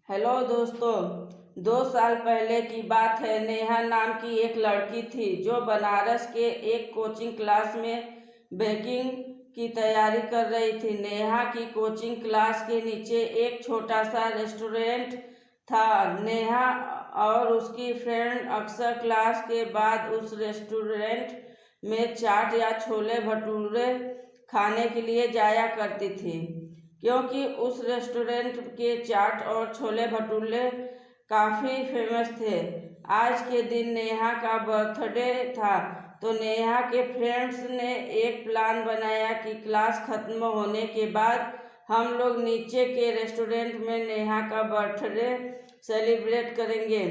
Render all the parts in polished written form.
Hello दोस्तों। 2 साल पहले की बात है। नेहा नाम की एक लड़की थी जो बनारस के एक कोचिंग क्लास में बेकिंग की तैयारी कर रही थी। नेहा की कोचिंग क्लास के नीचे एक छोटा सा रेस्टोरेंट था। नेहा और उसकी फ्रेंड अक्सर क्लास के बाद उस रेस्टोरेंट में चाट या छोले भटूरे खाने के लिए जाया करती थी, क्योंकि उस रेस्टोरेंट के चाट और छोले भटूरे काफ़ी फेमस थे। आज के दिन नेहा का बर्थडे था, तो नेहा के फ्रेंड्स ने एक प्लान बनाया कि क्लास खत्म होने के बाद हम लोग नीचे के रेस्टोरेंट में नेहा का बर्थडे सेलिब्रेट करेंगे।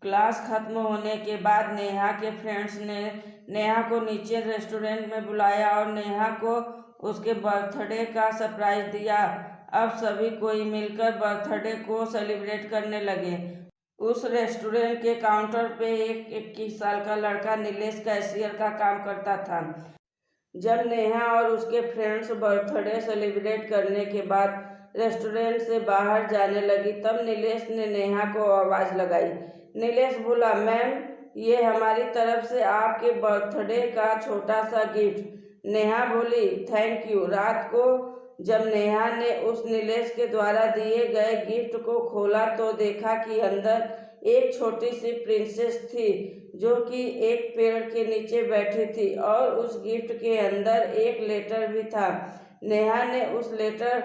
क्लास खत्म होने के बाद नेहा के फ्रेंड्स ने नेहा को नीचे रेस्टोरेंट में बुलाया और नेहा को उसके बर्थडे का सरप्राइज दिया। अब सभी कोई मिलकर बर्थडे को सेलिब्रेट करने लगे। उस रेस्टोरेंट के काउंटर पे एक 21 साल का लड़का नीलेश कैशियर का काम करता था। जब नेहा और उसके फ्रेंड्स बर्थडे सेलिब्रेट करने के बाद रेस्टोरेंट से बाहर जाने लगी, तब नीलेश ने नेहा को आवाज़ लगाई। नीलेश बोला, मैम, ये हमारी तरफ से आपके बर्थडे का छोटा सा गिफ्ट। नेहा बोली, थैंक यू। रात को जब नेहा ने उस नीलेश के द्वारा दिए गए गिफ्ट को खोला तो देखा कि अंदर एक छोटी सी प्रिंसेस थी जो कि एक पेड़ के नीचे बैठी थी, और उस गिफ्ट के अंदर एक लेटर भी था। नेहा ने उस लेटर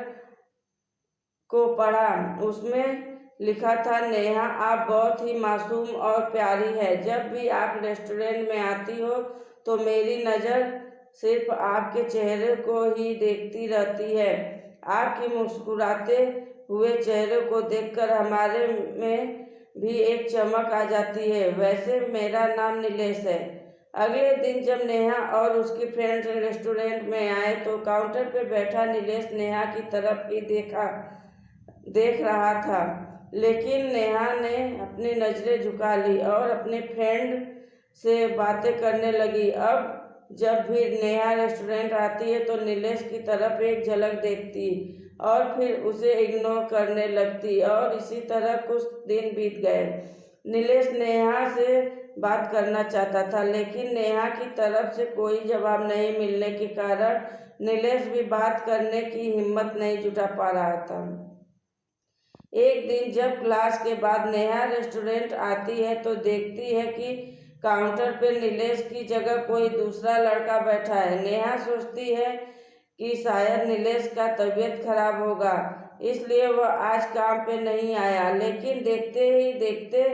को पढ़ा। उसमें लिखा था, नेहा, आप बहुत ही मासूम और प्यारी है। जब भी आप रेस्टोरेंट में आती हो तो मेरी नज़र सिर्फ आपके चेहरे को ही देखती रहती है। आपकी मुस्कुराते हुए चेहरे को देखकर हमारे में भी एक चमक आ जाती है। वैसे मेरा नाम नीलेश है। अगले दिन जब नेहा और उसकी फ्रेंड रेस्टोरेंट में आए तो काउंटर पर बैठा नीलेश नेहा की तरफ ही देख रहा था, लेकिन नेहा ने अपनी नज़रें झुका ली और अपने फ्रेंड से बातें करने लगी। अब जब भी नेहा रेस्टोरेंट आती है तो नीलेश की तरफ एक झलक देखती और फिर उसे इग्नोर करने लगती, और इसी तरह कुछ दिन बीत गए। नीलेश नेहा से बात करना चाहता था, लेकिन नेहा की तरफ से कोई जवाब नहीं मिलने के कारण नीलेश भी बात करने की हिम्मत नहीं जुटा पा रहा था। एक दिन जब क्लास के बाद नेहा रेस्टोरेंट आती है तो देखती है कि काउंटर पर नीलेश की जगह कोई दूसरा लड़का बैठा है। नेहा सोचती है कि शायद नीलेश का तबीयत खराब होगा, इसलिए वह आज काम पे नहीं आया। लेकिन देखते ही देखते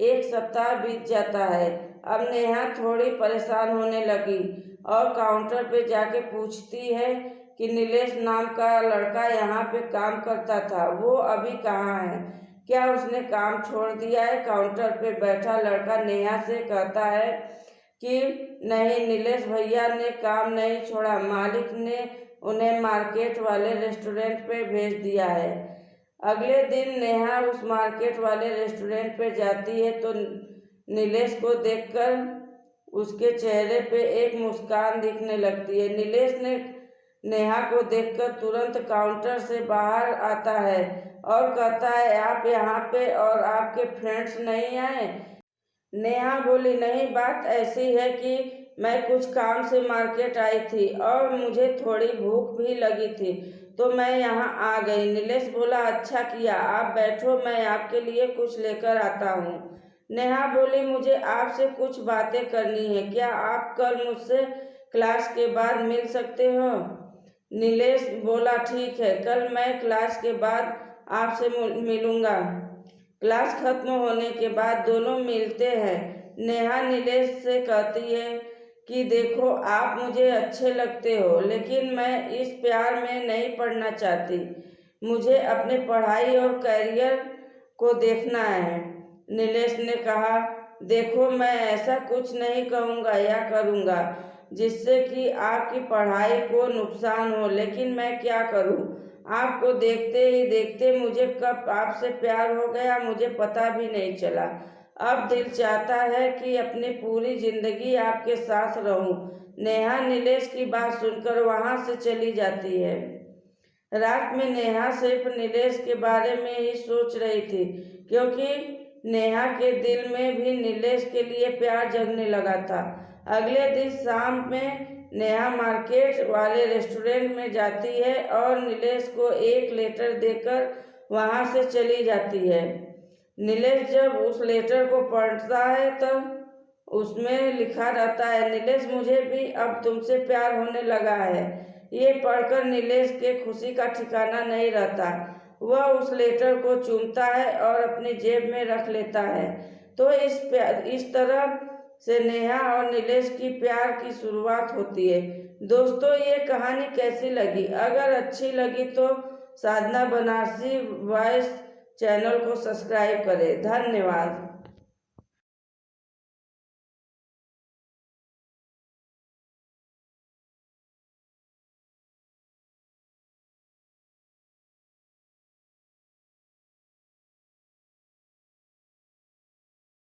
1 सप्ताह बीत जाता है। अब नेहा थोड़ी परेशान होने लगी और काउंटर पे जाके पूछती है कि नीलेश नाम का लड़का यहाँ पे काम करता था, वो अभी कहाँ है? क्या उसने काम छोड़ दिया है? काउंटर पे बैठा लड़का नेहा से कहता है कि नहीं, नीलेश भैया ने काम नहीं छोड़ा, मालिक ने उन्हें मार्केट वाले रेस्टोरेंट पे भेज दिया है। अगले दिन नेहा उस मार्केट वाले रेस्टोरेंट पे जाती है तो नीलेश को देखकर उसके चेहरे पे एक मुस्कान दिखने लगती है। नीलेश ने नेहा को देखकर तुरंत काउंटर से बाहर आता है और कहता है, आप यहाँ पे और आपके फ्रेंड्स नहीं आए? नेहा बोली, नहीं, बात ऐसी है कि मैं कुछ काम से मार्केट आई थी और मुझे थोड़ी भूख भी लगी थी, तो मैं यहाँ आ गई। नीलेश बोला, अच्छा किया, आप बैठो, मैं आपके लिए कुछ लेकर आता हूँ। नेहा बोली, मुझे आपसे कुछ बातें करनी है। क्या आप कल मुझसे क्लास के बाद मिल सकते हो? नीलेश बोला, ठीक है, कल मैं क्लास के बाद आपसे मिलूंगा। क्लास खत्म होने के बाद दोनों मिलते हैं। नेहा नीलेश से कहती है कि देखो, आप मुझे अच्छे लगते हो, लेकिन मैं इस प्यार में नहीं पड़ना चाहती। मुझे अपने पढ़ाई और करियर को देखना है। नीलेश ने कहा, देखो, मैं ऐसा कुछ नहीं कहूँगा या करूँगा जिससे कि आपकी पढ़ाई को नुकसान हो, लेकिन मैं क्या करूँ? आपको देखते ही देखते मुझे कब आपसे प्यार हो गया मुझे पता भी नहीं चला। अब दिल चाहता है कि अपनी पूरी जिंदगी आपके साथ रहूं। नेहा नीलेश की बात सुनकर वहां से चली जाती है। रात में नेहा सिर्फ नीलेश के बारे में ही सोच रही थी, क्योंकि नेहा के दिल में भी नीलेश के लिए प्यार जगने लगा था। अगले दिन शाम में नेहा मार्केट वाले रेस्टोरेंट में जाती है और नीलेश को एक लेटर देकर वहां से चली जाती है। नीलेश जब उस लेटर को पढ़ता है तब उसमें लिखा रहता है, नीलेश मुझे भी अब तुमसे प्यार होने लगा है। ये पढ़कर नीलेश के खुशी का ठिकाना नहीं रहता। वह उस लेटर को चूमता है और अपनी जेब में रख लेता है। तो इस तरह से नेहा और नीलेश की प्यार की शुरुआत होती है। दोस्तों, ये कहानी कैसी लगी? अगर अच्छी लगी तो साधना बनारसी वॉइस चैनल को सब्सक्राइब करें। धन्यवाद।